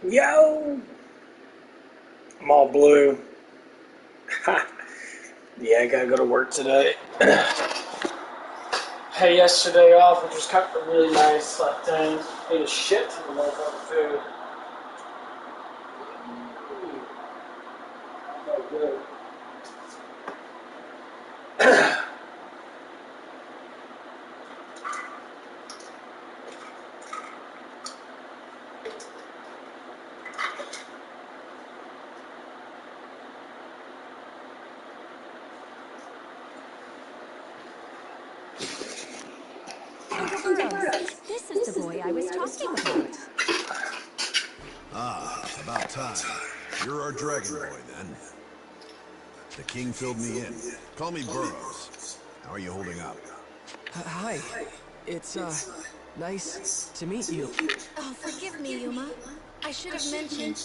Yo! I'm all blue. Yeah, I gotta go to work today. Had yesterday off, which was kind of really nice. Slept in. Ate a shit ton of motherfucking food. Felt good. Uncle Burroughs, this is the boy I was talking about. Ah, about time. You're our dragon boy, then. The king filled me in. Call me Burroughs. How are you holding up? Hi. It's, nice to meet you. Oh, forgive me, Yuma. I should have mentioned.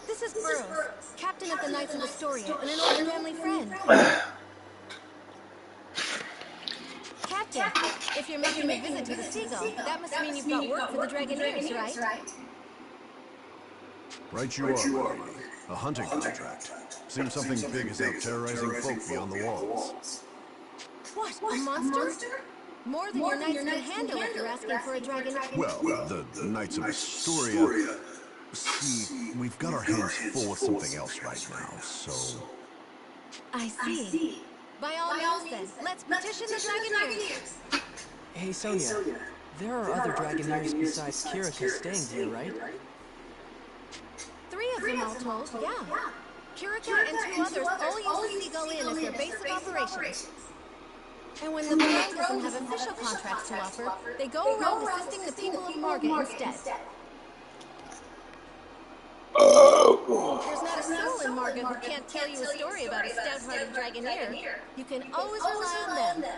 This is Burroughs, captain of the Knights of Astoria and an old family friend. Captain, if you're making a visit to the Seagull, that must mean you've got work for the Dragoneers, right? Right you are, my lady. A hunting contract. Seems something big is out terrorizing folk beyond the walls. What, a monster? More than your knights can handle if you're asking for a dragon. Well, the Knights of Astoria... See, we've got our hands full with something else right now, so... I see. By all means, then, let's petition the Dragoneers. Hey, Sonia. There are other Dragoneers besides Kirika staying here, right? 3 of them all told, yeah. Kirika and 2 others all use the Seagull Inn as their base of operations. And when the Baron doesn't have official contracts to offer, they go around assisting the people of Marga instead. There's not a soul in Marga who can't tell you a story about a stout-hearted Dragoneer. You can always rely on them.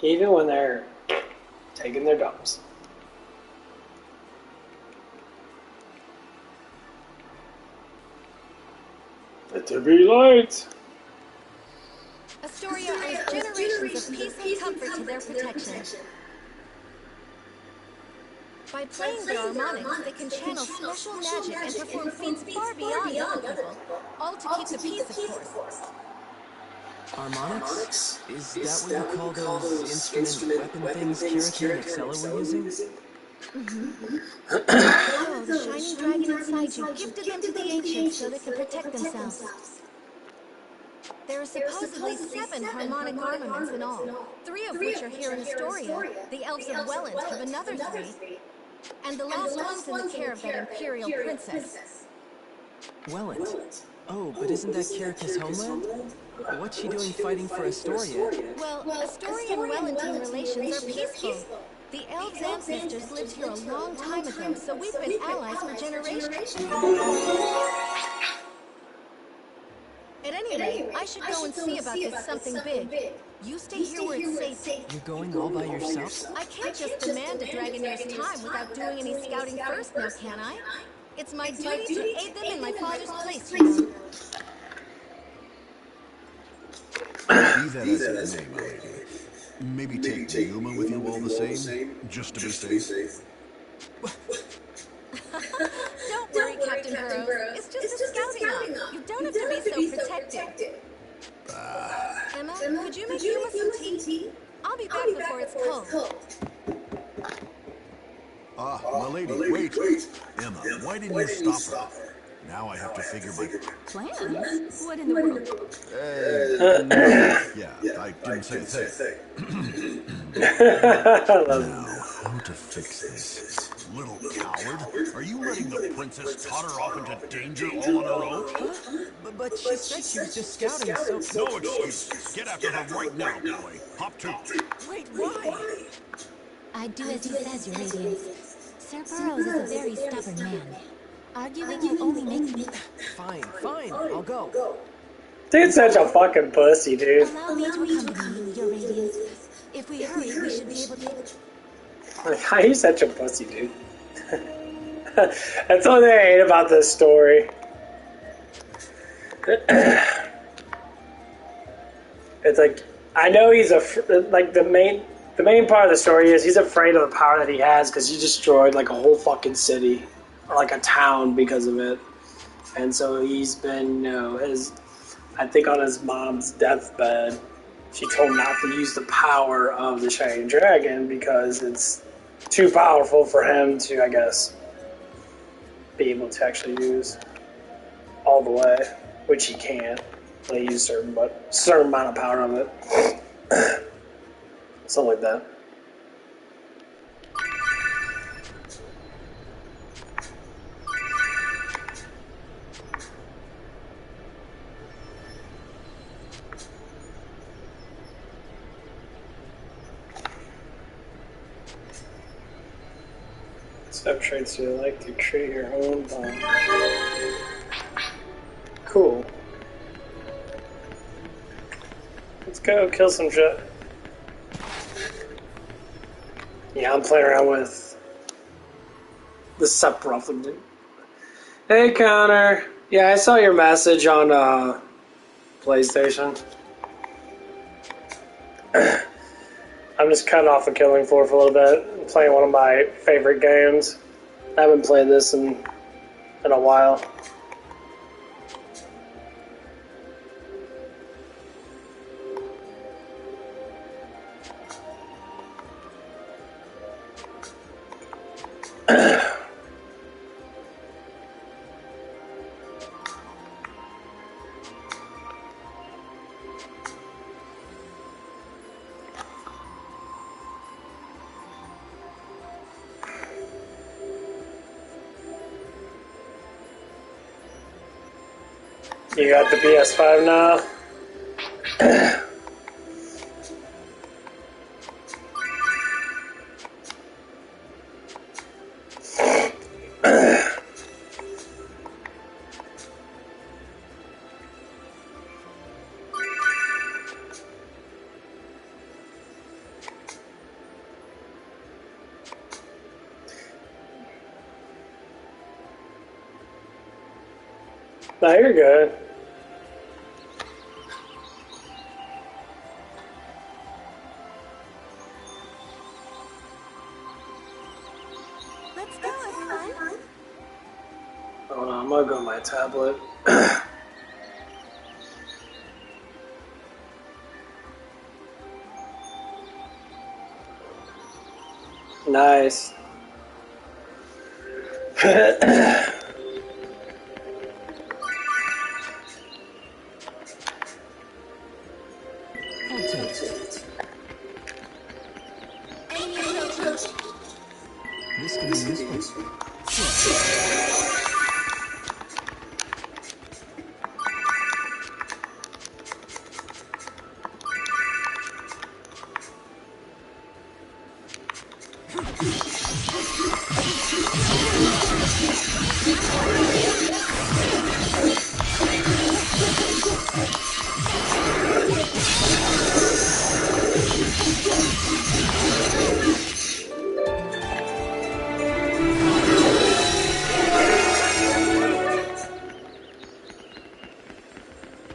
Even when they're taking their dumps. Let there be light. Astoria owes generations of peace and comfort to their protection. By playing their harmonics, they can channel special magic and perform feats far beyond other people, all to keep the peace, of course. Harmonics? Is that what you call those instrument weapon things Kirika and Excella were using? So, the shining dragon inside you gifted them to the ancients so they could protect themselves. There are supposedly 7 harmonic armaments in all, 3 of which are here in Astoria. The elves of Welland have another 3, and the last one's in the care of that imperial princess. Welland? Oh, but isn't that Kirika's homeland? What's she doing fighting for Astoria? Well, Astoria and Wellington relations are peaceful. The elves' ancestors lived here a long time ago, so we've been allies for generations. At any rate, I should go and see about this something big. You stay here where it's safe. You're going all by yourself? I can't just demand a Dragoneer's time without doing any scouting first, now can I? It's my duty to aid them in my father's place, you know. Be that as it may, my lady. Maybe take Yuma with you all the same, just to be safe. Don't worry, Captain Burroughs. It's just a scouting op. You don't have to be so protective. Emma, could you make Yuma some tea? I'll be back before it's cold. Ah, my lady, wait. Emma, why didn't you stop her? Now I have to figure my... Plans? What in the world? Yeah, I didn't say a thing. Now, how to fix this? Little coward, are you letting the princess totter off into danger all on her own? But she said she was just scouting, so... No excuses. Get after her right now, boy. Hop to. Wait, why? I'd do as he says, Your Radiance. Sir Burroughs is a very stubborn man. Arguing will only make me... Fine, I'll go. Dude's such a fucking pussy, dude. Allow me to accompany you, Your Radiance. If we hurry, we should be able to... How you such a pussy, dude? That's all I hate about this story. It's like, I know he's like the main part of the story is he's afraid of the power that he has because he destroyed like a whole fucking city or like a town because of it. And so he's been, I think on his mom's deathbed, she told him not to use the power of the Shining Dragon because it's too powerful for him to, I guess, be able to actually use all the way, which he can't. They use certain amount of power of it. Something like that. Step traits you like to create your own bomb. Cool. Let's go kill some shit. Yeah, I'm playing around with the Sephiroth. Hey Connor. Yeah, I saw your message on PlayStation. I'm just cutting off of Killing Floor for a little bit. I'm playing one of my favorite games. I haven't played this in a while. You got the PS5 now? No, you're good. Let's go, everyone. Hold on, I'm gonna go on my tablet. Nice. Enemy approaching. This could be useful.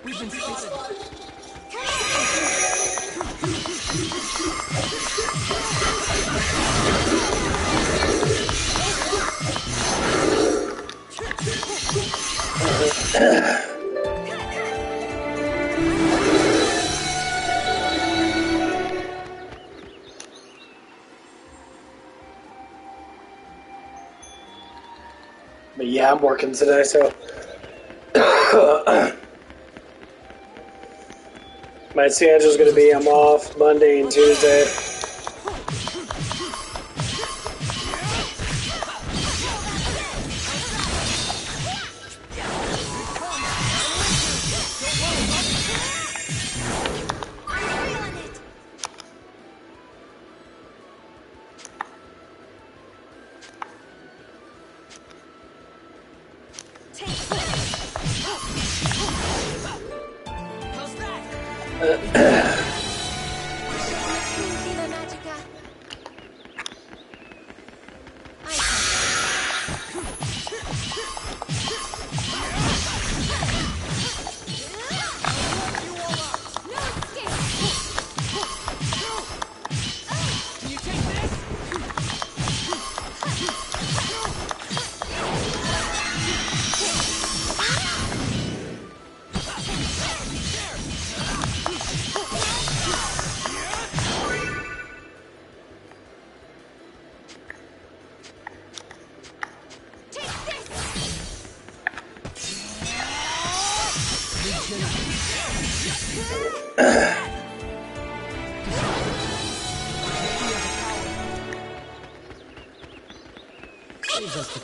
We've been spotted. But yeah, I'm working today, so my schedule's gonna be I'm off Monday and Tuesday.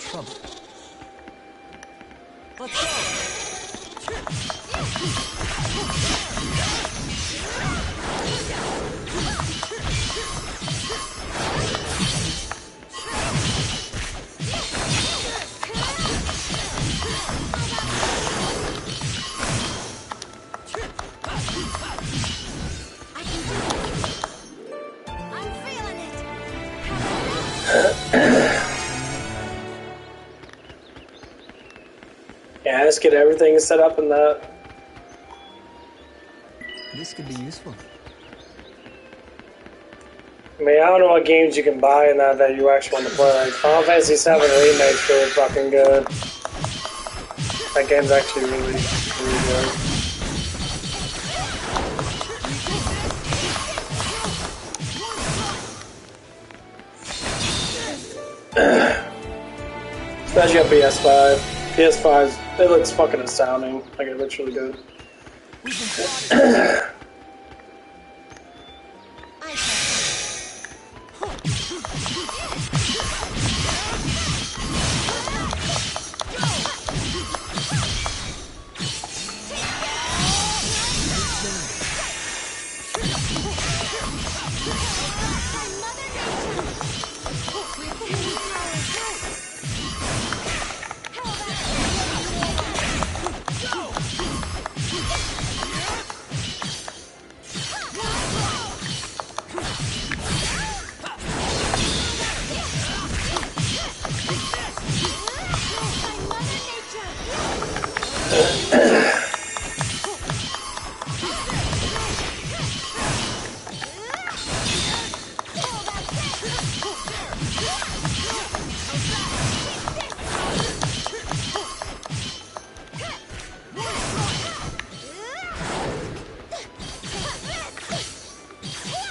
trouble. Let's go! I can do it. I'm feeling it. Yeah, let's get everything set up in that. This could be useful. I mean, I don't know what games you can buy in that you actually want to play. Like Final Fantasy VII Remake's really fucking good. That game's actually really, really good. Especially on PS5. PS5, it looks fucking astounding. Like, it looks really good.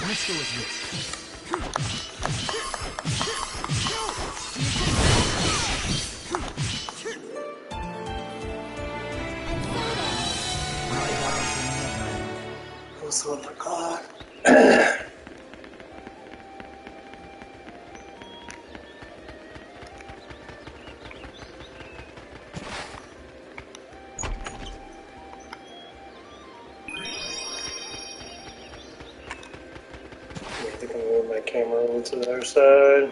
Let's go with this. What's on the clock? I think I'm gonna move my camera over to the other side.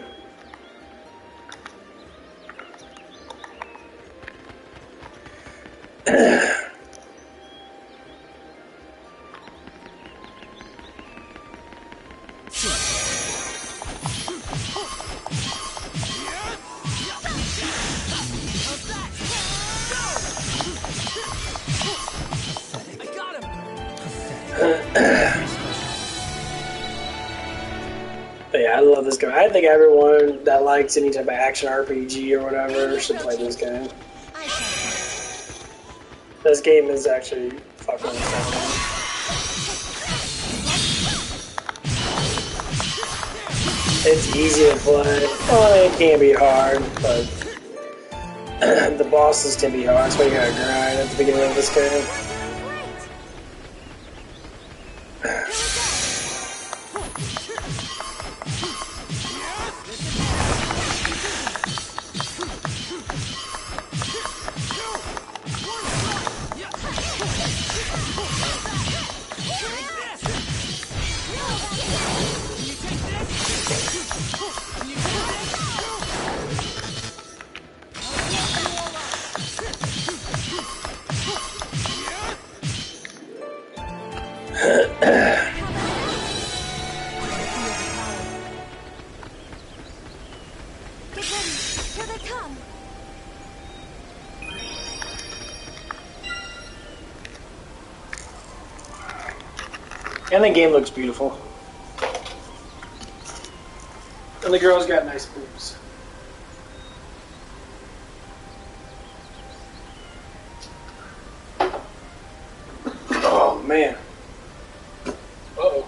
I got him! But yeah, I love this game. I think everyone that likes any type of action RPG or whatever should play this game. This game is actually fucking astounding. It's easy to play. Well, it can be hard, but the bosses can be hard. That's why you gotta grind at the beginning of this game. And the game looks beautiful. And the girl's got nice boobs. Oh man. Uh-oh.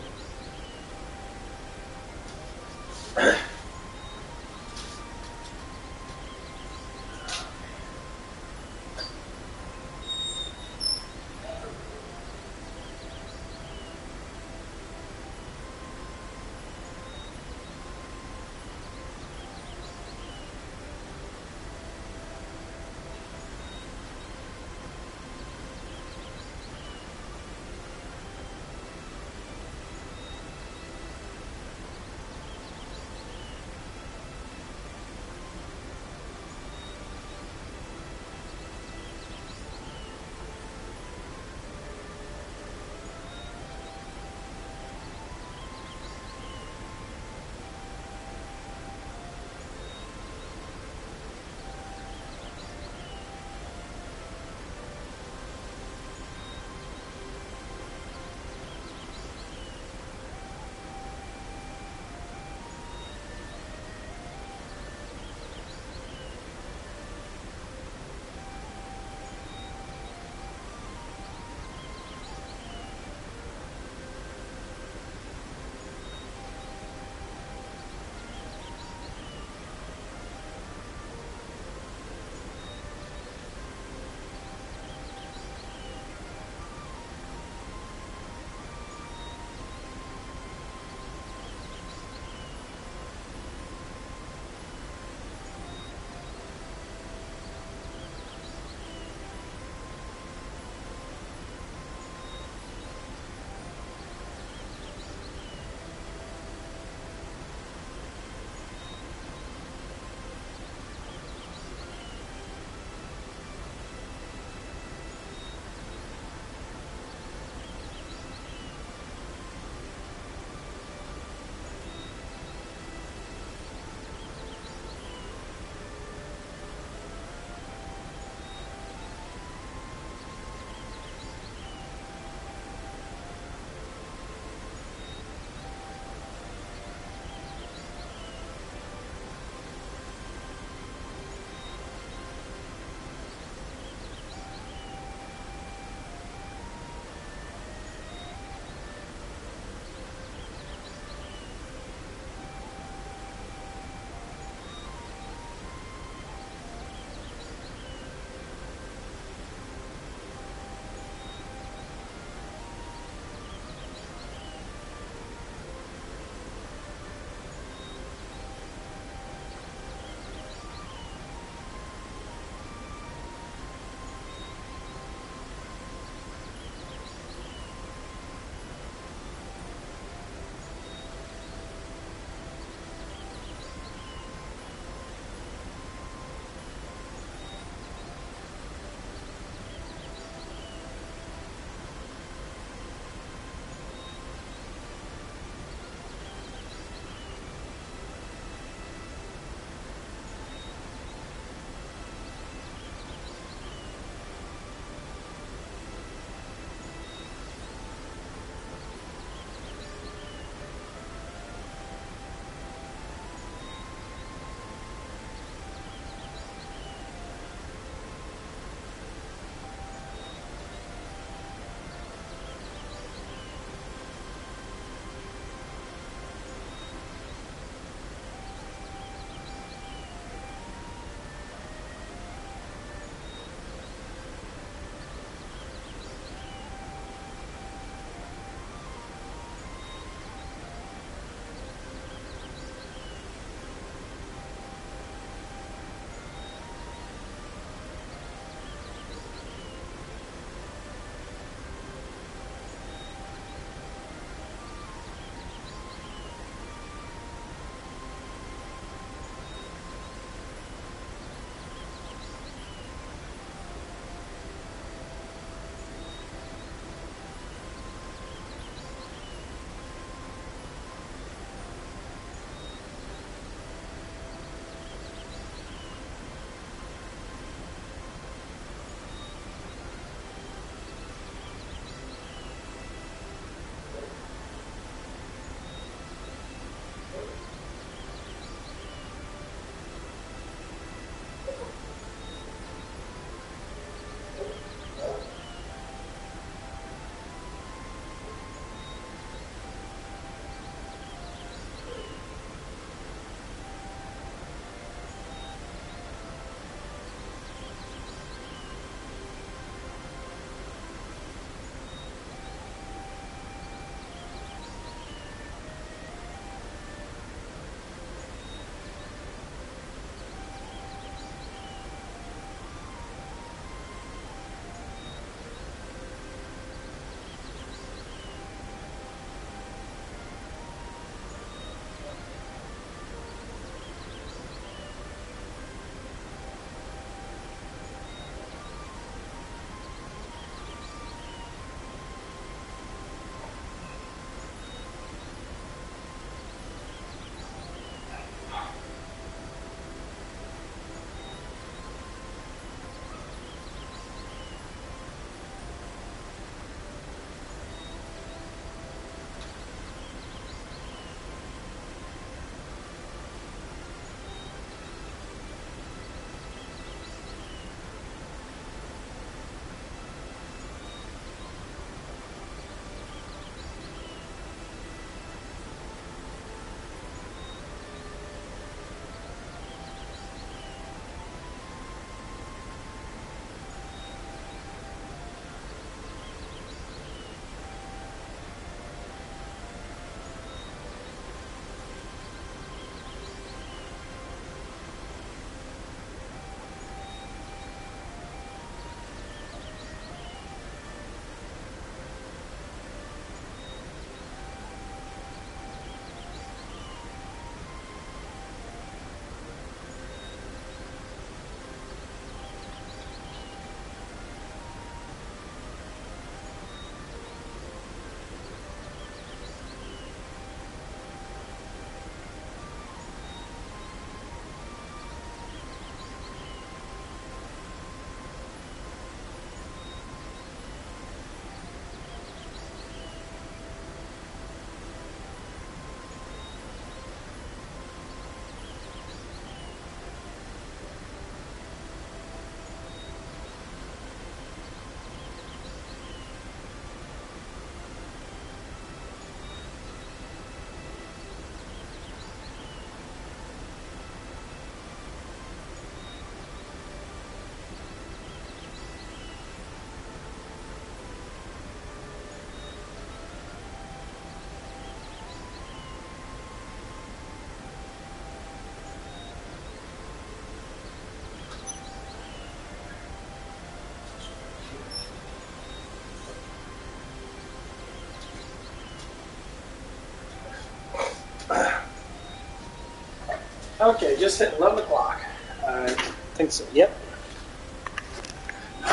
Okay, just hit 11 o'clock. I think so. Yep.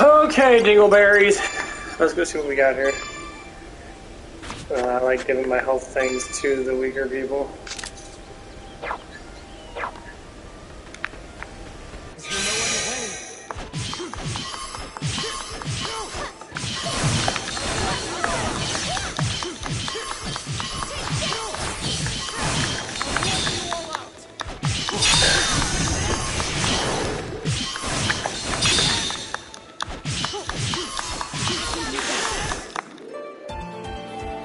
Okay, dingleberries. Let's go see what we got here. I like giving my health things to the weaker people. Is there no other way?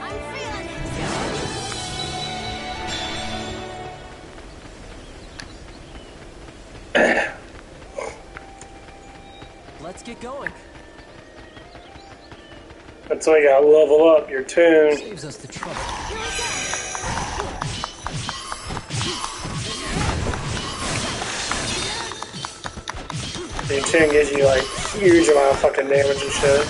I'm feeling it. Let's get going. That's why you gotta level up your tune. Saves us the trouble. Here I Your tune gives you like huge amount of fucking damage and shit.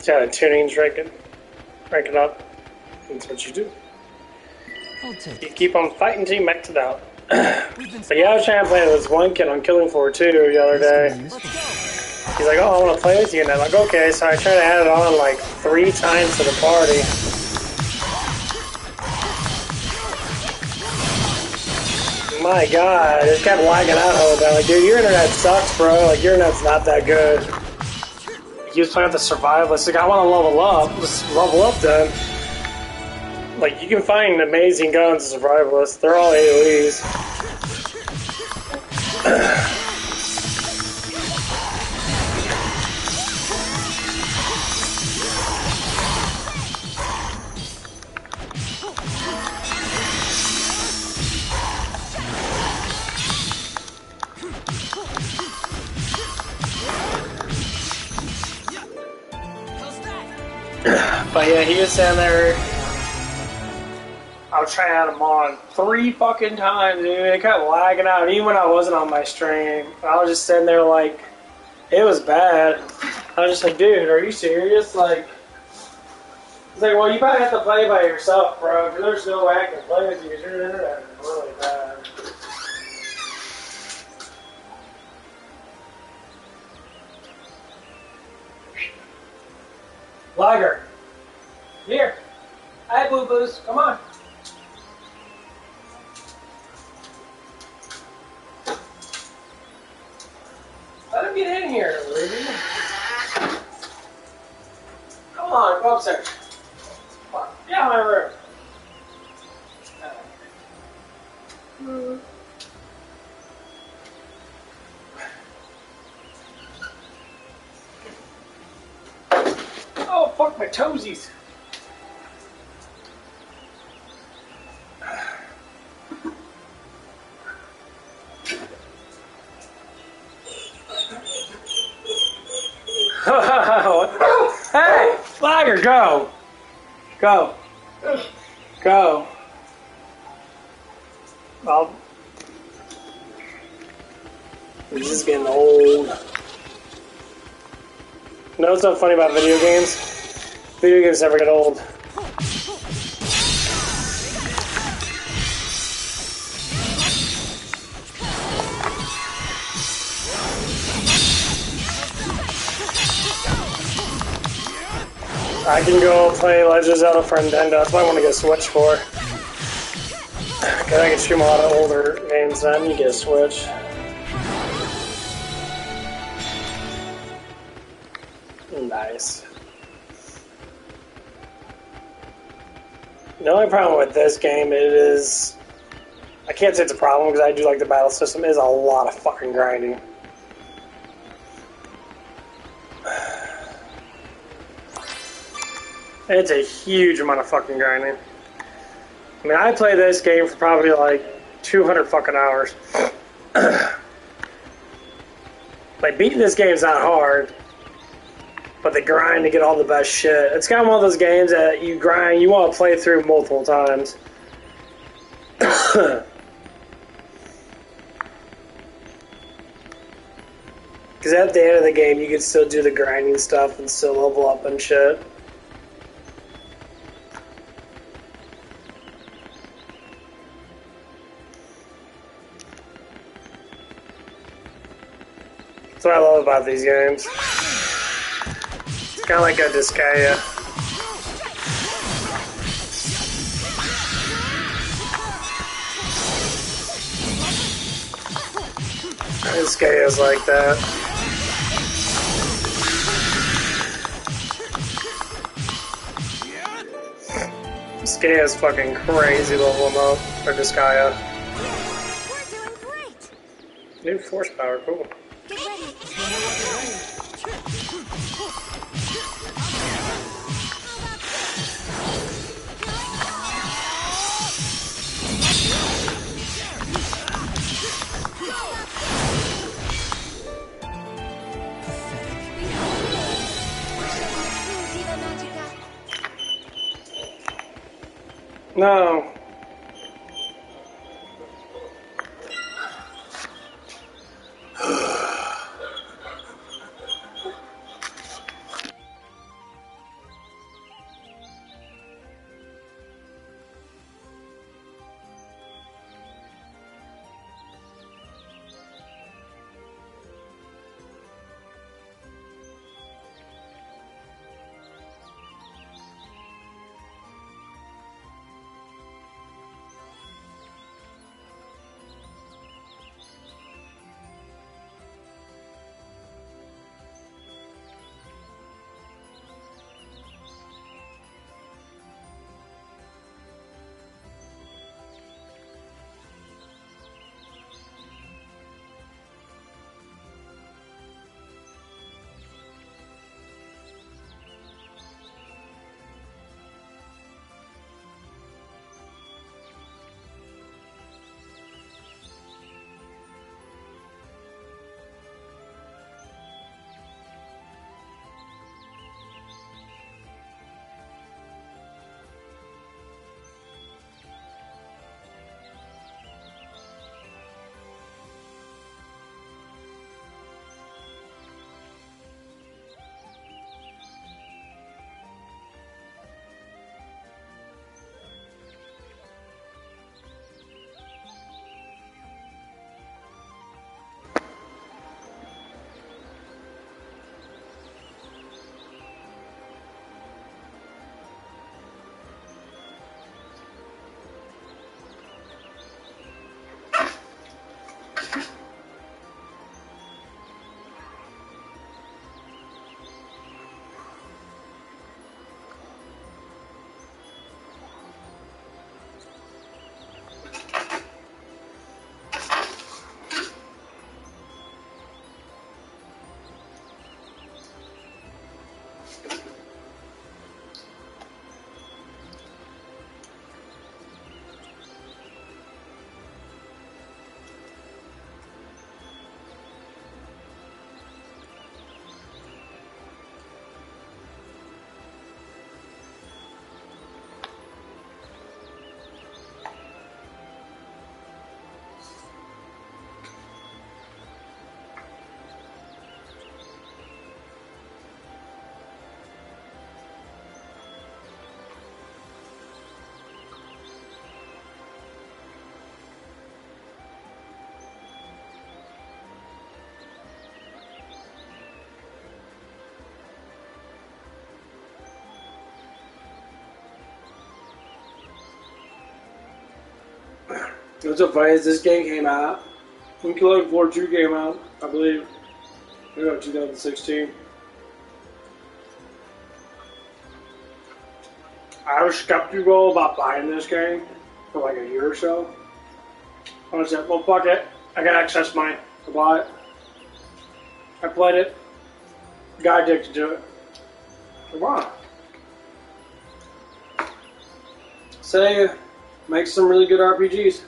Yeah, tuning's ranking up. That's what you do. I'll take You it. keep on fighting until you max it out. We've been But yeah, I was trying to play with this one kid on Killing Floor 2 the other day. Let's go. He's like, oh, I want to play with you. And I'm like, okay. So I tried to add it on like 3 times to the party. My God, it kept lagging out all the time. Like, dude, your internet sucks, bro. Like, your internet's not that good. He was playing with the survivalist. Like, I want to level up. Let's level up then. Like, you can find amazing guns as survivalists. They're all AoEs. But yeah, he was sitting there. I was trying to add him on 3 fucking times, dude. It kept lagging out. Even when I wasn't on my stream, I was just sitting there like, it was bad. I was just like, dude, are you serious? Like, it's like, well, you probably have to play by yourself, bro. Because there's no way I can play with you because your internet is really bad. Lager. Here. Hi, boo-boos. Come on. Let him get in here, Ruby. Come on, go upstairs. Come on. Get out of my room. Oh, fuck my toesies. Hey, Lager, go. Go. Go. Well, this is getting old. You know what's so funny about video games? Video games never get old. I can go play Legend of Zelda for Nintendo. That's what I want to get a Switch for. Because I can stream a lot of older games then. You get a Switch. Nice. The only problem with this game is... I can't say it's a problem because I do like the battle system. It is a lot of fucking grinding. It's a huge amount of fucking grinding. I mean, I played this game for probably like 200 fucking hours. Like, beating this game is not hard, but the grind to get all the best shit. It's kind of one of those games that you grind, you want to play through multiple times. Because at the end of the game, you can still do the grinding stuff and still level up and shit. That's what I love about these games. It's kind of like a Disgaea. Disgaea's like that. Disgaea's fucking crazy leveling up. Or Disgaea. We're doing great! New force power, cool. Get ready! Diva Magica! No. What's so funny is this game came out when Killer 4-2 came out, I believe. Maybe about 2016. I was skeptical about buying this game for like a year or so. I was like, well, fuck it. I got access money to buy it. I played it. Got addicted to it. Come on. Say, make some really good RPGs.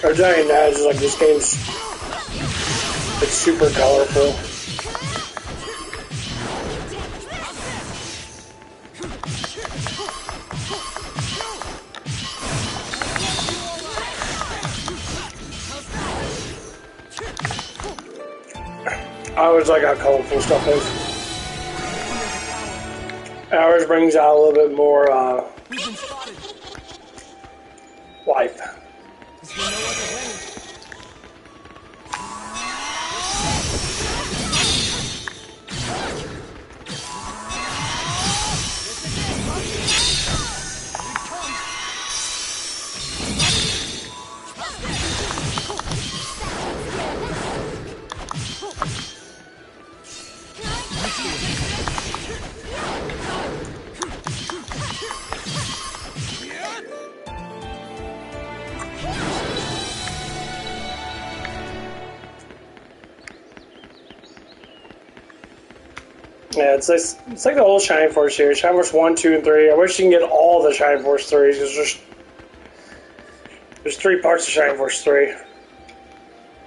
Our giant dash is like this game's it's super colorful. I always like how colorful stuff is. Ours brings out a little bit more life. Yeah, it's like the whole Shining Force series. Shining Force 1, 2, and 3. I wish you can get all the Shining Force 3s, because there's 3 parts of Shining Force 3.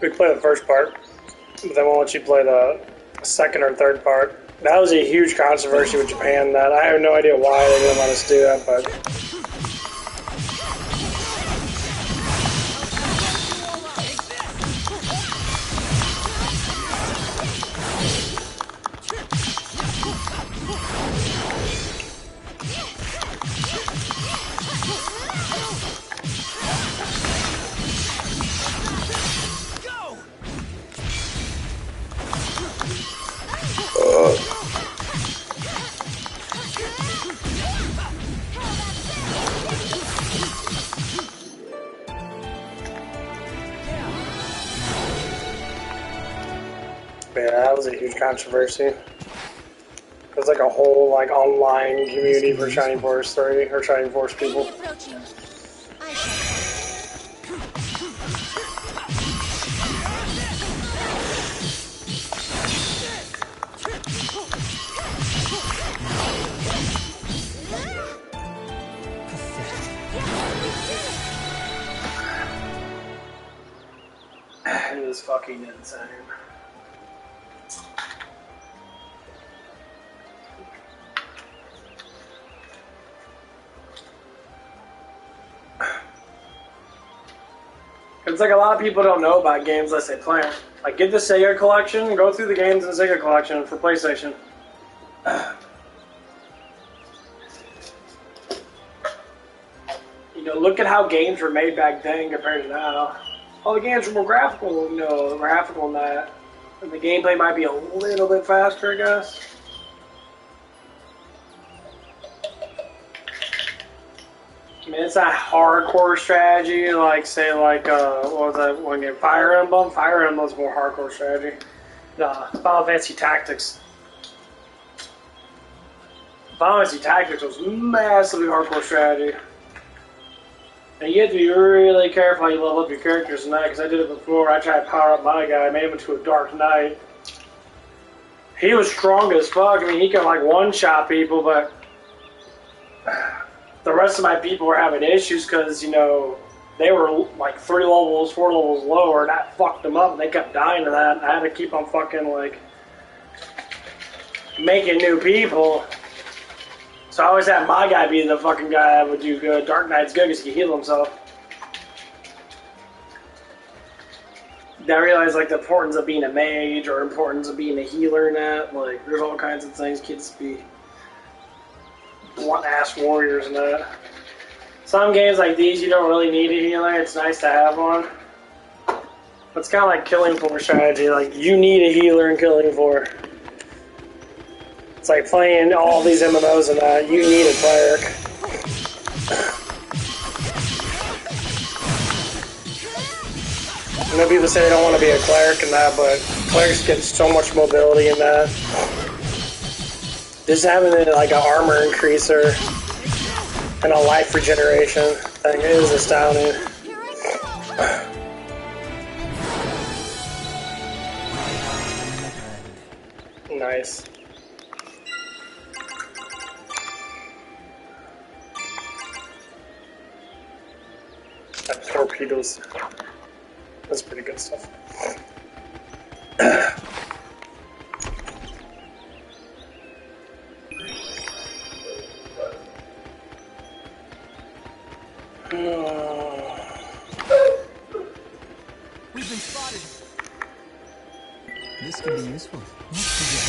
We play the first part, but they won't let you play the second or third part. That was a huge controversy with Japan. That I have no idea why they didn't let us do that, but yeah, that was a huge controversy. There's like a whole like online community for Shining Force 3 or Shining Force people. It was fucking insane. It's like a lot of people don't know about games unless they play them. Like, get the Sega collection, go through the games in the Sega collection for PlayStation. You know, look at how games were made back then compared to now. All the games were more graphical, than that. And the gameplay might be a little bit faster, I guess. I mean, it's not hardcore strategy, like, say, like, what was that one game? Fire Emblem? Fire Emblem's more hardcore strategy. Final Fantasy Tactics. Final Fantasy Tactics was massively hardcore strategy. And you have to be really careful how you level up your characters in that, because I did it before. I tried to power up my guy, I made him into a Dark Knight. He was strong as fuck. I mean, he could, like, one-shot people, but the rest of my people were having issues because, you know, they were like 3 levels, 4 levels lower, and that fucked them up, and they kept dying to that. I had to keep on fucking, like, making new people. So I always had my guy be the fucking guy that would do good. Dark Knight's good because he can heal himself. Then I realized, like, the importance of being a mage or importance of being a healer and that. Like, there's all kinds of things kids be one-ass warriors and that. Some games like these, you don't really need a healer. It's nice to have one. It's kind of like Killing Floor strategy. Like, you need a healer in Killing Floor. It's like playing all these MMOs and that. You need a cleric. I know people say they don't want to be a cleric and that, but clerics get so much mobility in that. Just having like an armor increaser and a life regeneration thing is astounding. Nice. Torpedoes. That's pretty good stuff. We've been spotted. This could be useful. Let's begin.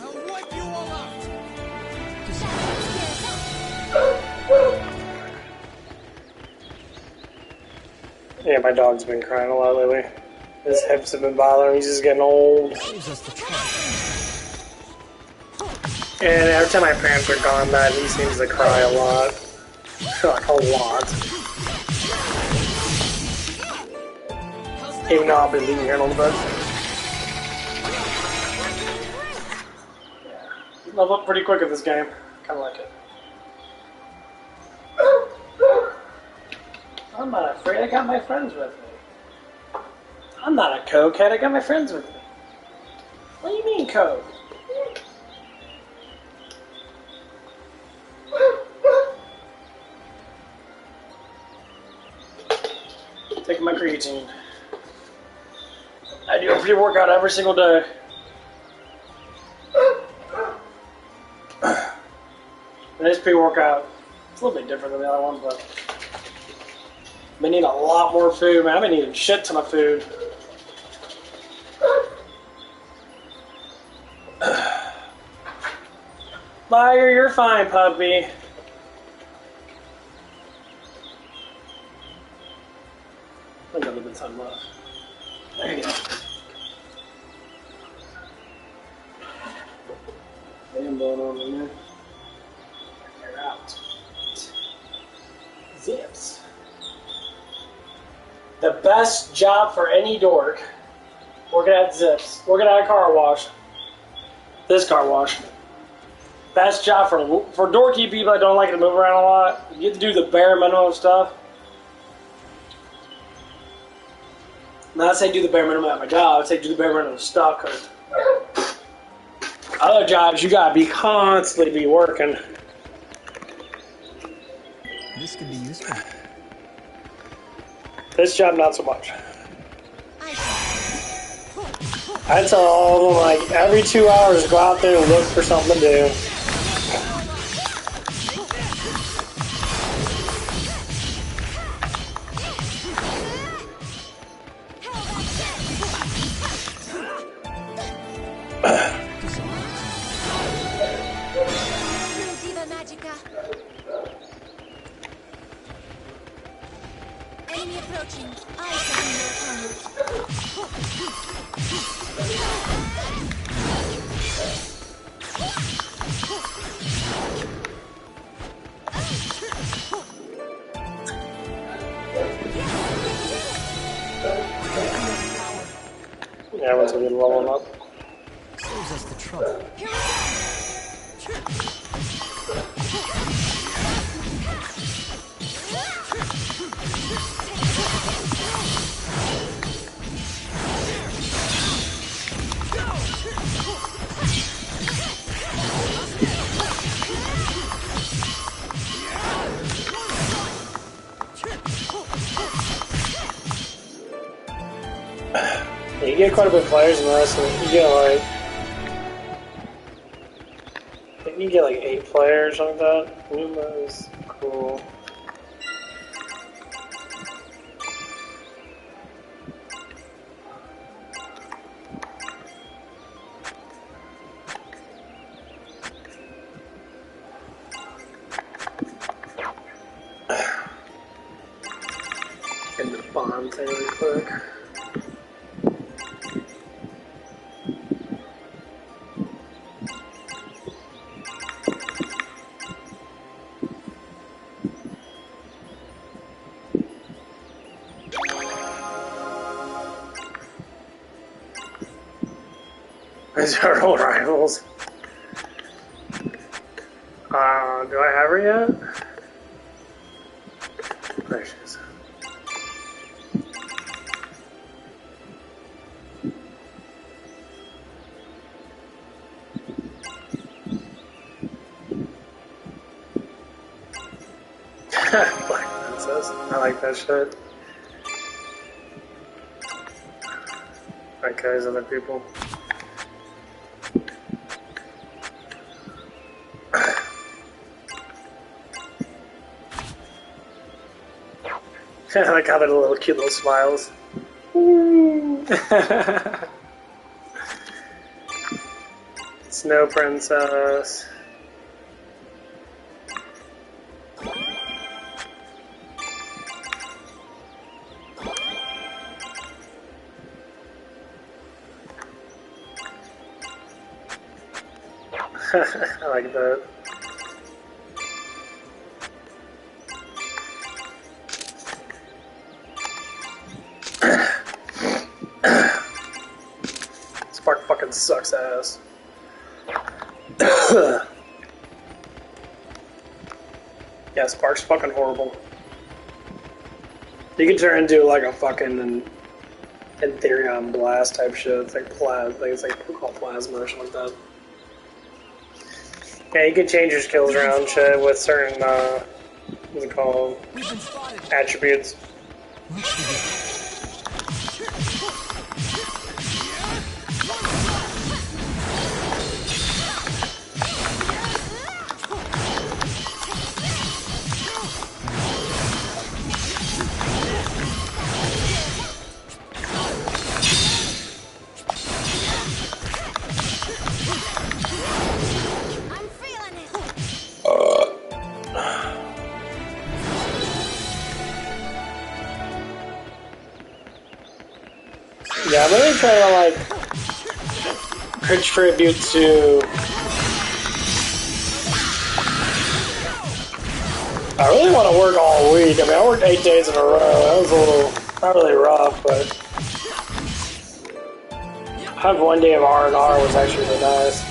I'll wipe you all out. Yeah, my dog's been crying a lot lately. His hips have been bothering him. He's just getting old. Saves us the trouble. And every time my parents are gone, that he seems to cry a lot. Like a lot. Even though I'll be leaving here in a little bit. Yeah. Level up pretty quick in this game. Kinda like it. I'm not afraid, I got my friends with me. I'm not a cokehead, I got my friends with me. What do you mean, coke? Taking my creatine. I do a pre-workout every single day. And this pre-workout, it's a little bit different than the other ones, but I've been eating a lot more food, man. I've been eating a shit ton of food. Liar, you're fine, puppy. I got a little bit of time left. There you go. Damn, blowing on in there. You're out. Zips. The best job for any dork working at Zips, working at a car wash. This car wash. Best job for dorky people that don't like to move around a lot. You get to do the bare minimum stuff. Not say do the bare minimum at my job, I'd say do the bare minimum stuff, because other jobs you gotta be constantly working. This could be useful. This job, not so much. I tell all of them, like, every 2 hours, go out there and look for something to do. Enemy approaching. Eyes on your opponent. Yeah, once we get leveling up. Saves us the trouble. Here we go. You get quite a bit of players in this, and you get like, I think you get like 8 players like that. That is cool. Get the bomb thing really quick. These are old rivals. Do I have her yet? There she is. Black Princess. I like that shit. Okay, there's other people. I like how they're little cute little smiles. Snow Princess. I like that. Spark fucking sucks ass. Yeah, Spark's fucking horrible. You can turn into like a fucking Ethereum blast type shit. It's like it's like called plasma or something like that. Yeah, you can change your skills around shit with certain what's it called? Attributes. Yeah, I'm really trying to like contribute to. I really want to work all week. I mean, I worked 8 days in a row. That was a little not really rough, but have 1 day of R&R was actually really nice.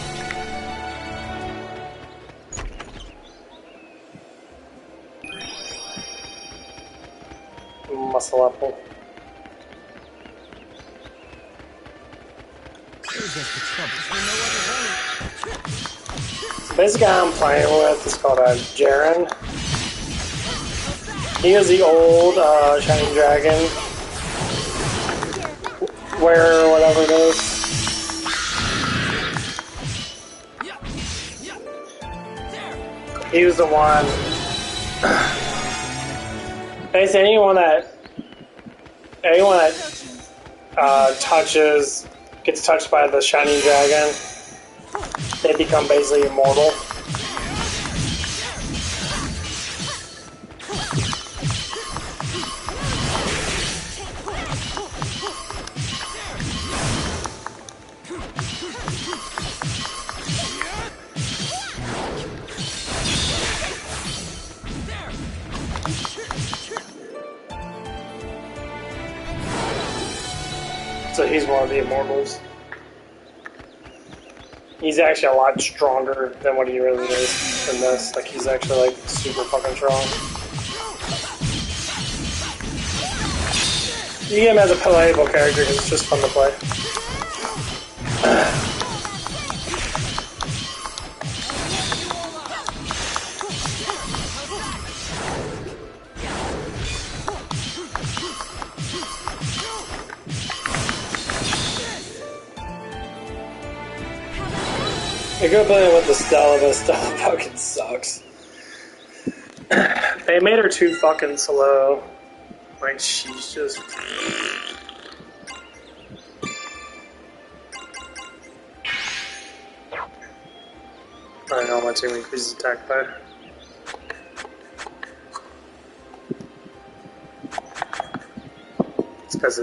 Muscle apple. So basically, I'm playing with is called Jaren. He is the old Shining Dragon, where whatever it is. He was the one. Basically, anyone that gets touched by the Shining Dragon, they become basically immortal. So he's one of the immortals. He's actually a lot stronger than what he really is in this. Like, he's actually, like, super fucking strong. You get him as a playable character because it's just fun to play. I go playing with the Stella, but Stella fucking sucks. They made her too fucking slow. Like, she's just... I don't know how much he increases attack by. It's because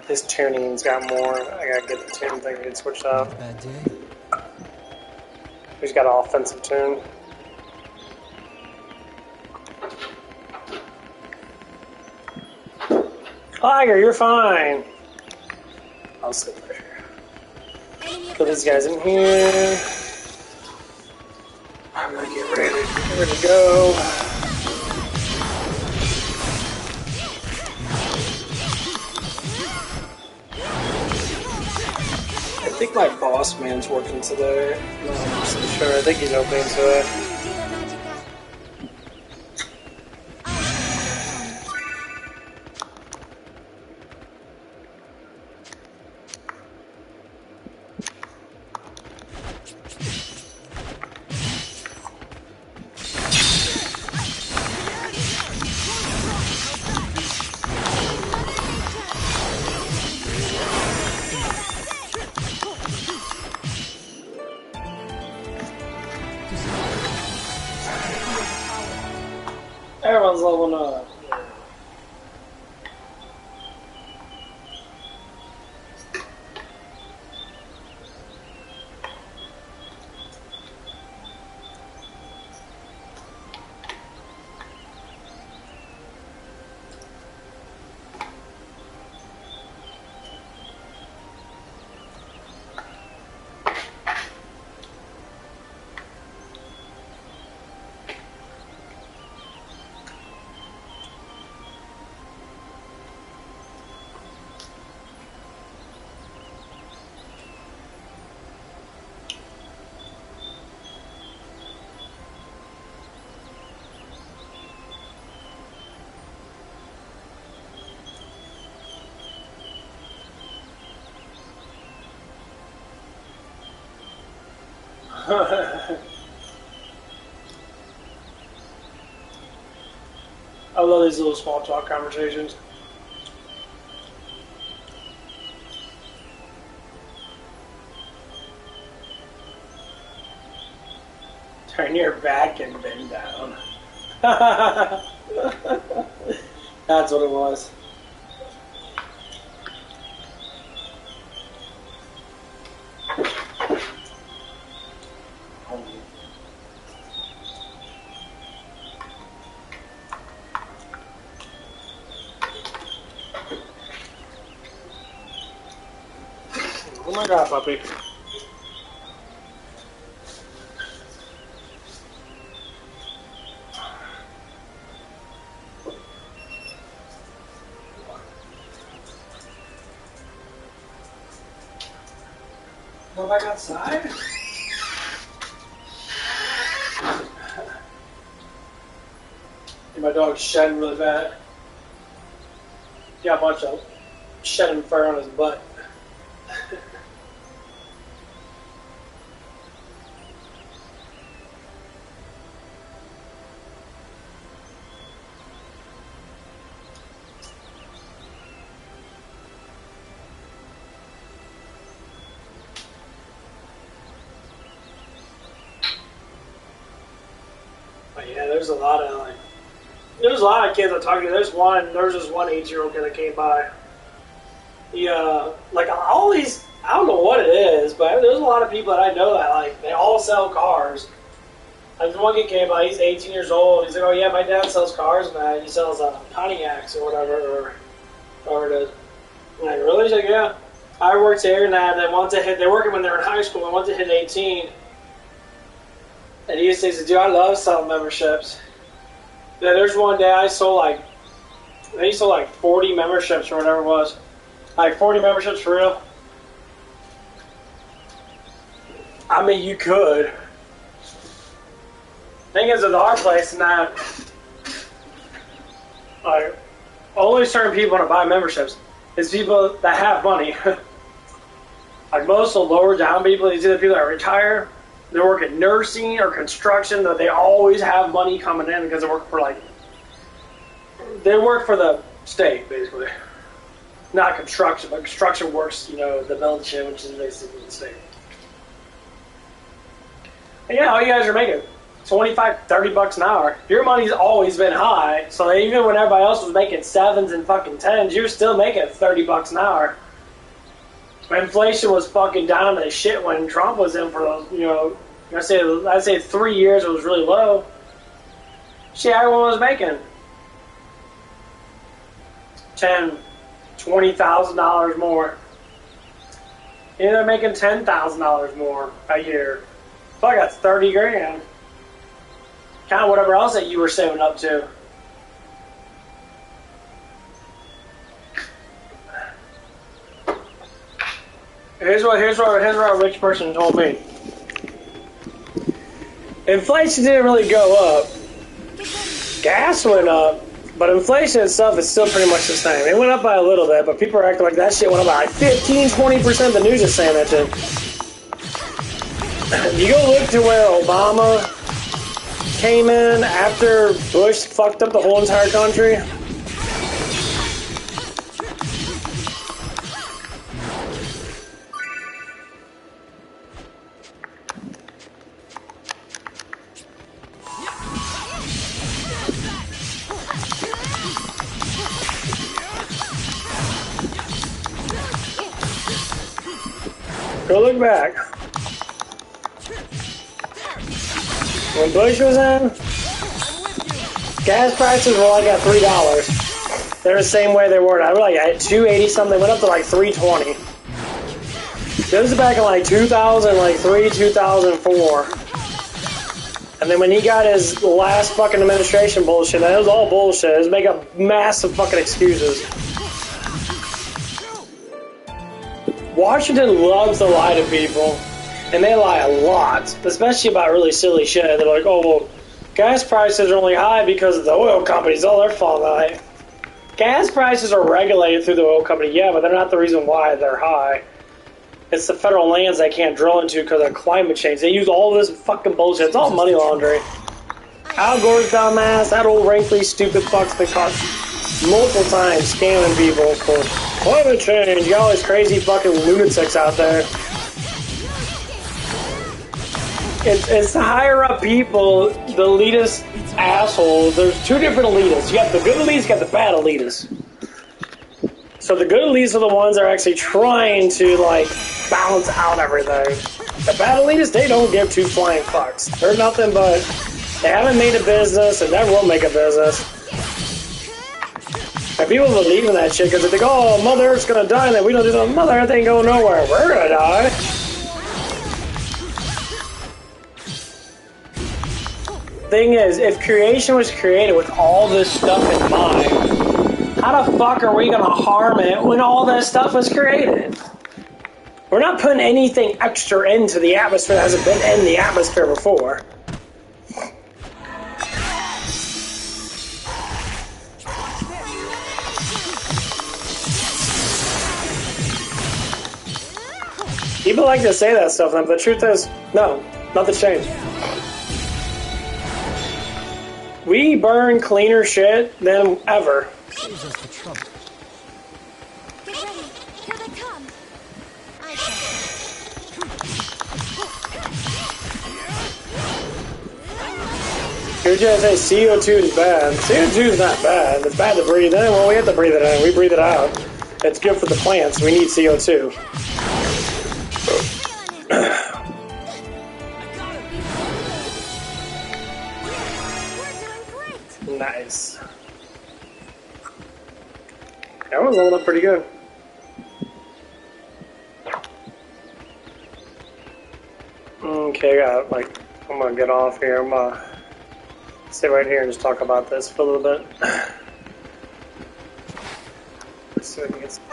his tuning's got more. I gotta get the tune thing get switched out. Bad day. He's got an offensive tune. Tiger, you're fine. I'll sit there. Put these guys in here. I'm gonna get ready to go. boss man's working today. I'm not 100% sure. I think he's opening today. Everyone's leveling up. I love these little small talk conversations. Turn your back and bend down. That's what it was. Oh my god, puppy. Go back outside? And my dog's shedding really bad. Got a bunch of shedding fur on his butt. But yeah, there's a lot of kids I talk to. There's this one 8-year-old kid that came by. He like all these, I don't know what it is, but there's a lot of people that I know that like they all sell cars. Like one kid came by, he's 18 years old. He's like, oh yeah, my dad sells cars, man. He sells Pontiacs or whatever, or it is. I'm like, really? He's like, yeah. I worked here and that. They're working when they were in high school. I want to hit 18. And he used to say, dude, I love selling memberships. Yeah, there's one day I sold like 40 memberships or whatever it was. Like 40 memberships for real. I mean, you could. Thing is with our place, not like only certain people want to buy memberships. It's people that have money. Like most of the lower down people, these are the people that retire. They work in nursing or construction, that they always have money coming in because they work for the state, basically. Not construction, but construction works, the building shit, which is basically the state. And yeah, all you guys are making $25-30 an hour. Your money's always been high, so even when everybody else was making 7s and fucking 10s, you're still making $30 an hour. Inflation was fucking down to shit when Trump was in for those, I'd say 3 years it was really low. Shit, everyone was making $20,000 more. They're making $10,000 more a year. Fuck, that's 30 grand. Kind of whatever else that you were saving up to. Here's what a rich person told me. Inflation didn't really go up. Gas went up, but inflation itself is still pretty much the same. It went up by a little bit, but people are acting like that shit went up by like 15-20%. The news is saying that shit. You go look to where Obama came in after Bush fucked up the whole entire country. Go look back. When Bush was in, gas prices were like at $3. They're the same way they were. They were like at $2.80 something. They went up to like $3.20. This was back in like 2003, 2004. And then when he got his last fucking administration bullshit, it was all bullshit. It was making up massive fucking excuses. Washington loves to lie to people, and they lie a lot, especially about really silly shit. They're like, oh, well, gas prices are only high because of the oil companies. Oh, they're falling high. Gas prices are regulated through the oil company, yeah, but they're not the reason why they're high. It's the federal lands they can't drill into because of climate change. They use all this fucking bullshit. It's all money laundering. Al Gore's dumbass, that old wrinkly, stupid fuck's been caught multiple times scamming people for climate change. You got all these crazy fucking lunatics out there. It's the higher up people, the elitist assholes. There's two different elitists. You got the good elites, you got the bad elitists. So the good elites are the ones that are actually trying to like balance out everything. The bad elitists, they don't give two flying fucks. They're nothing but, they haven't made a business and never will make a business. And people believe in that shit because they think, oh, Mother Earth's gonna die, and then we don't do that. Mother Earth ain't going nowhere. We're gonna die. Thing is, if creation was created with all this stuff in mind, how the fuck are we gonna harm it when all this stuff was created? We're not putting anything extra into the atmosphere that hasn't been in the atmosphere before. People like to say that stuff, but the truth is, no, nothing's changed. We burn cleaner shit than ever. Saves us the trouble. Get ready. Here they come. You're just saying CO2 is bad. CO2 is not bad. It's bad to breathe in. Well, we have to breathe it in. We breathe it out. It's good for the plants. We need CO2. Nice. That was holding up pretty good. Okay, I'm gonna get off here. I'm gonna sit right here and just talk about this for a little bit. Let's see if we can get some.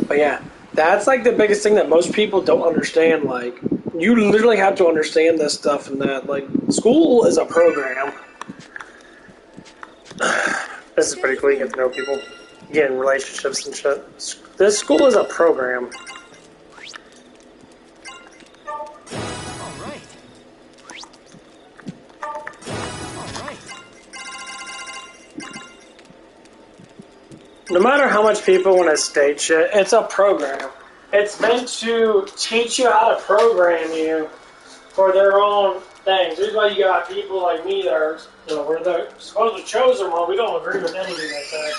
But yeah, that's like the biggest thing that most people don't understand. Like, you literally have to understand this stuff, and that, like, school is a program. This is pretty cool. You get to know people, get in relationships and shit. This school is a program. No matter how much people want to state shit, it's a program. It's meant to teach you how to program you for their own things. This is why you got people like me that are, we're the supposedly chosen one. We don't agree with anything they say.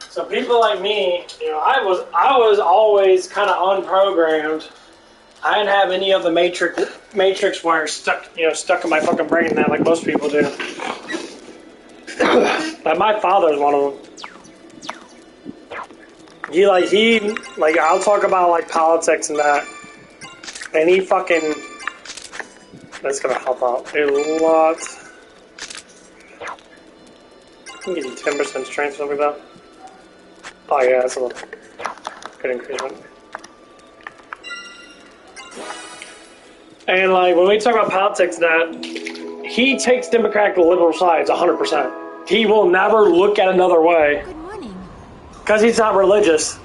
So people like me, I was always kind of unprogrammed. I didn't have any of the matrix wires stuck in my fucking brain that like most people do. But my father's one of them. I'll talk about like politics and that, and he fucking, that's gonna help out a lot. I can give you 10% strength, something like that. Oh yeah, that's a little good increasement. And like when we talk about politics, that he takes Democratic and liberal sides 100%. He will never look at another way Good morning. because he's not religious.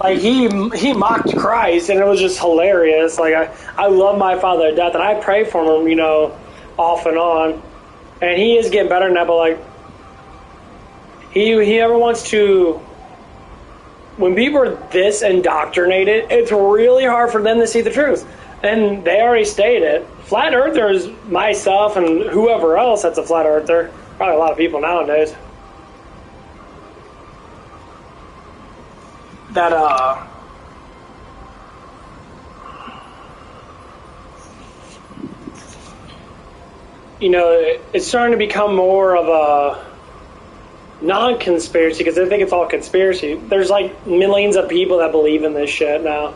Like he mocked Christ, and it was just hilarious. Like I love my father to death, and I pray for him, you know, off and on. And he is getting better than that, but like he never wants to. When people are this indoctrinated, it's really hard for them to see the truth. And they already stated it. Flat earthers, myself and whoever else that's a flat earther, probably a lot of people nowadays, that you know, it's starting to become more of a non-conspiracy because they think it's all conspiracy. There's like millions of people that believe in this shit now.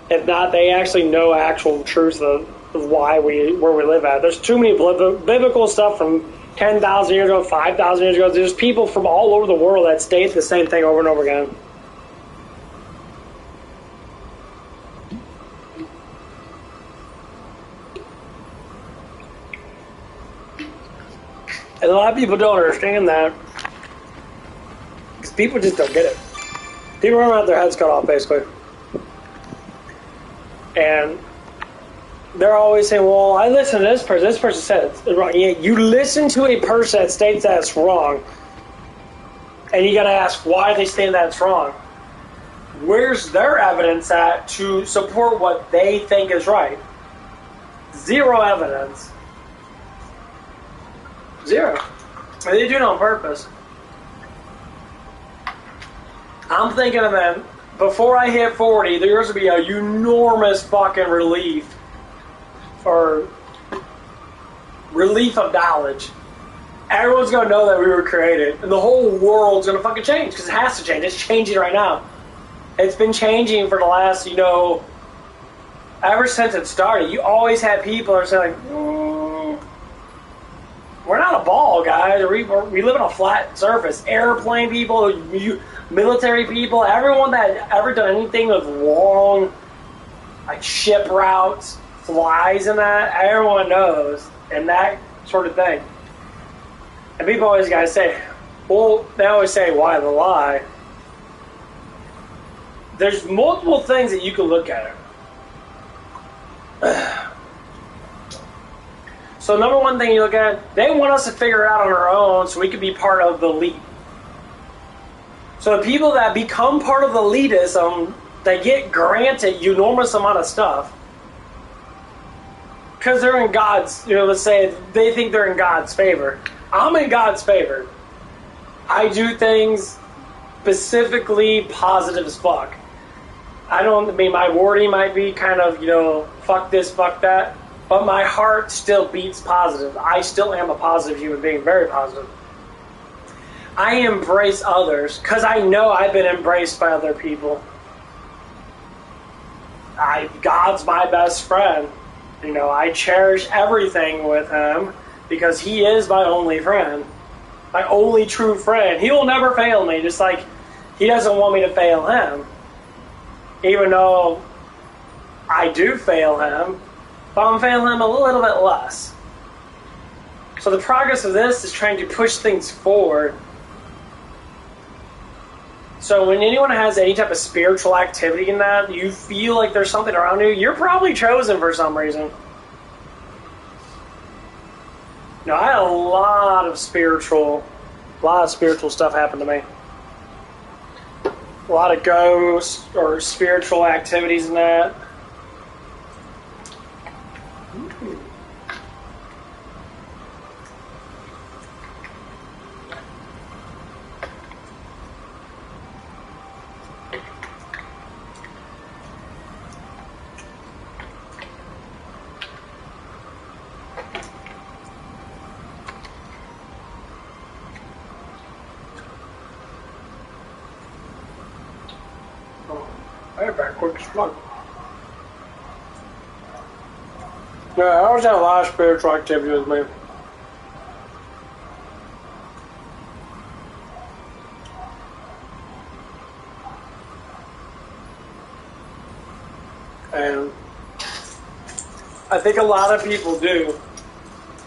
If not, they actually know actual truth of why where we live at. There's too many biblical stuff from 10,000 years ago, 5,000 years ago. There's people from all over the world that state the same thing over and over again. And a lot of people don't understand that. Because people just don't get it. People run around with their heads cut off, basically. And they're always saying, well, I listen to this person said it's wrong. Yeah, you listen to a person that states that it's wrong, and you gotta ask why they say that it's wrong. Where's their evidence at to support what they think is right? Zero evidence. Zero. And they do it on purpose. I'm thinking of them, before I hit 40, there's going to be a enormous fucking relief or relief of knowledge. Everyone's going to know that we were created, and the whole world's going to fucking change, because it has to change. It's changing right now. It's been changing for the last, you know, ever since it started. You always had people that are saying, like, we're not a ball, guys. We live on a flat surface. Airplane people, military people, everyone that ever done anything with long, like ship routes, flies and that, everyone knows, and that sort of thing. And people always gotta say, well, they always say, why the lie? There's multiple things that you can look at it. So number one thing you look at, they want us to figure it out on our own so we can be part of the elite. So the people that become part of the elitism, they get granted enormous amount of stuff. Because they're in God's, you know, let's say they think they're in God's favor. I'm in God's favor. I do things specifically positive as fuck. I mean, my wording might be kind of, you know, fuck this, fuck that. But my heart still beats positive. I still am a positive human being, very positive. I embrace others because I know I've been embraced by other people. God's my best friend. You know, I cherish everything with him because he is my only friend. My only true friend. He will never fail me, just like he doesn't want me to fail him. Even though I do fail him, but I'm failing him a little bit less. So the progress of this is trying to push things forward. So when anyone has any type of spiritual activity in that, you feel like there's something around you, you're probably chosen for some reason. You know, I had a lot of spiritual stuff happen to me. A lot of ghosts or spiritual activities in that. Quick as fuck. Yeah, I always had a lot of spiritual activity with me. And I think a lot of people do.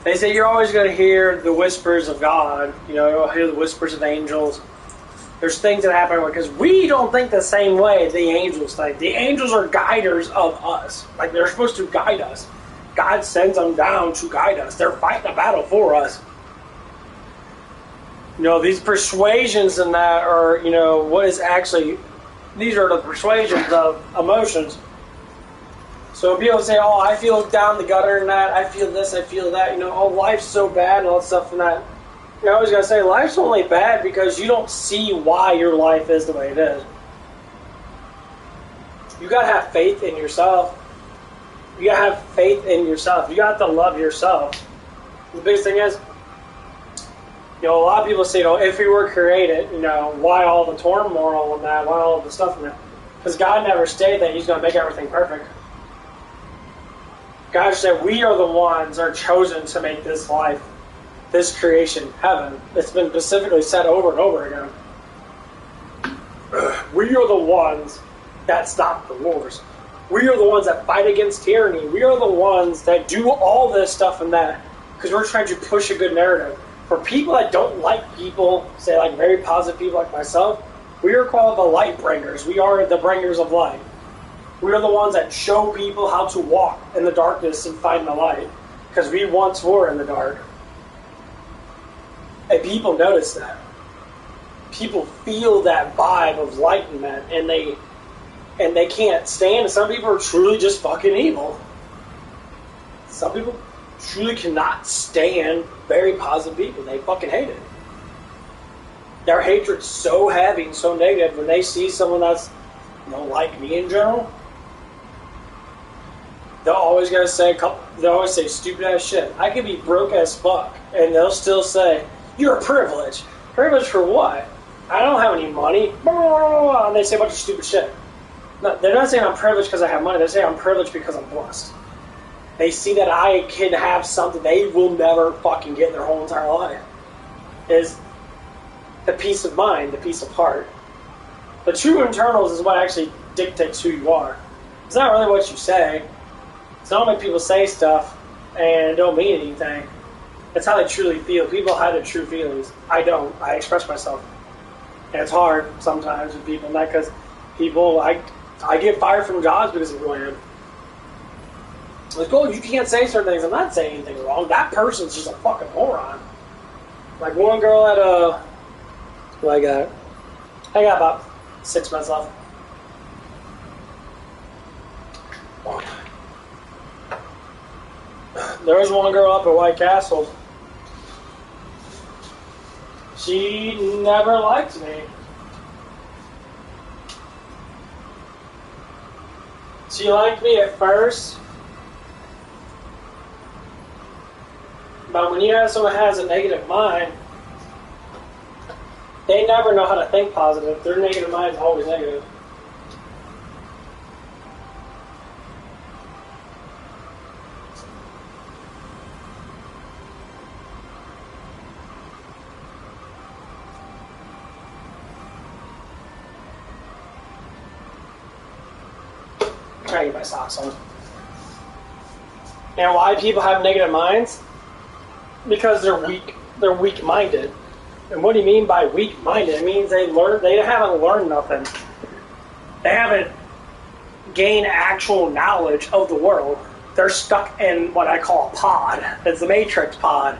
They say you're always going to hear the whispers of God. You know, you'll hear the whispers of angels. There's things that happen because we don't think the same way the angels think. The angels are guiders of us. Like, they're supposed to guide us. God sends them down to guide us. They're fighting a battle for us. You know, these persuasions and that are, you know, what is actually, these are the persuasions of emotions. So people say, oh, I feel down the gutter and that, I feel this, I feel that, you know, oh, life's so bad and all that stuff and that. You're always going to say life's only bad because you don't see why your life is the way it is. You got to have faith in yourself. You got to have faith in yourself. You got to love yourself. The biggest thing is, you know, a lot of people say, you know, if we were created, you know, why all the turmoil and that, why all the stuff and that? Because God never stated that He's going to make everything perfect. God said we are the ones that are chosen to make this life, this creation, heaven. It's been specifically said over and over again. We are the ones that stop the wars. We are the ones that fight against tyranny. We are the ones that do all this stuff and that because we're trying to push a good narrative. For people that don't like people, say like very positive people like myself, we are called the light bringers. We are the bringers of light. We are the ones that show people how to walk in the darkness and find the light. Because we once were in the dark. And people notice that. People feel that vibe of enlightenment and they can't stand it. Some people are truly just fucking evil. Some people truly cannot stand very positive people. They fucking hate it. Their hatred's so heavy and so negative when they see someone that's, you know, like me in general. They'll always say stupid ass shit. I could be broke as fuck and they'll still say, you're privileged. Privileged for what? I don't have any money. And they say a bunch of stupid shit. No, they're not saying I'm privileged because I have money. They're saying I'm privileged because I'm blessed. They see that I can have something they will never fucking get in their whole entire life. Is the peace of mind, the peace of heart. The true internals is what actually dictates who you are. It's not really what you say. It's not when people say stuff and it don't mean anything. It's how they truly feel. People hide their true feelings. I don't. I express myself. And it's hard sometimes with people. Not because people, I get fired from jobs because of who I am. Like, oh, you can't say certain things. I'm not saying anything wrong. That person's just a fucking moron. Like one girl at I got about 6 months left. There was one girl up at White Castle. She never liked me. She liked me at first. But when you have someone who has a negative mind, they never know how to think positive. Their negative mind is always negative. I'm trying to get my socks on. And why people have negative minds? Because they're weak. They're weak-minded. And what do you mean by weak-minded? It means they haven't learned nothing. They haven't gained actual knowledge of the world. They're stuck in what I call a pod. It's the Matrix pod.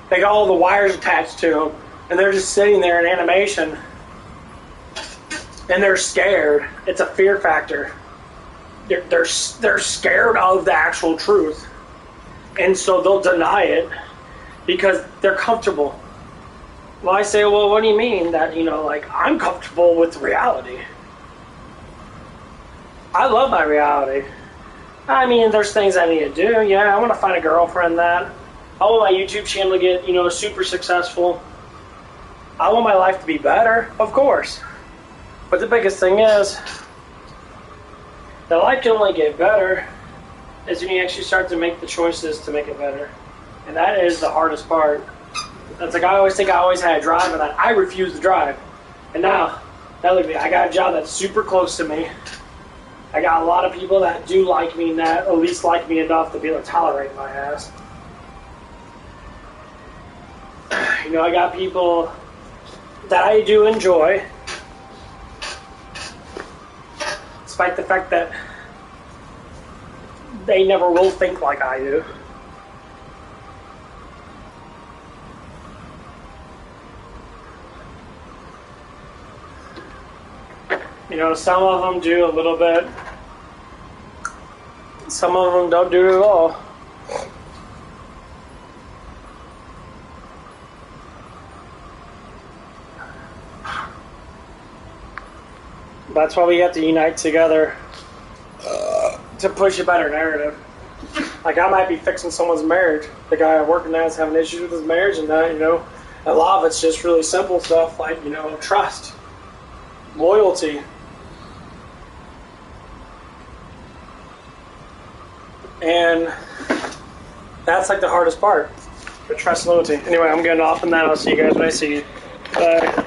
They got all the wires attached to them, and they're just sitting there in animation. And they're scared. It's a fear factor. They're scared of the actual truth. And so they'll deny it because they're comfortable. Well, I say, well, what do you mean that, like, I'm comfortable with reality? I love my reality. I mean, there's things I need to do. Yeah, I want to find a girlfriend that. I want my YouTube channel to get, super successful. I want my life to be better, of course. But the biggest thing is, that life can only get better is when you actually start to make the choices to make it better. And that is the hardest part. That's like, I always think I always had a drive, and I refuse to drive. And now look at me, I got a job that's super close to me. I got a lot of people that do like me, and that at least like me enough to be able to tolerate my ass. You know, I got people that I do enjoy, despite the fact that they never will think like I do. You know, some of them do a little bit. Some of them don't do it at all. That's why we have to unite together to push a better narrative. Like, I might be fixing someone's marriage. The guy I'm working at is having issues with his marriage, and that, you know, a lot of it's just really simple stuff like, you know, trust, loyalty. And that's like the hardest part, the trust and loyalty. Anyway, I'm getting off on that. I'll see you guys when I see you. Bye.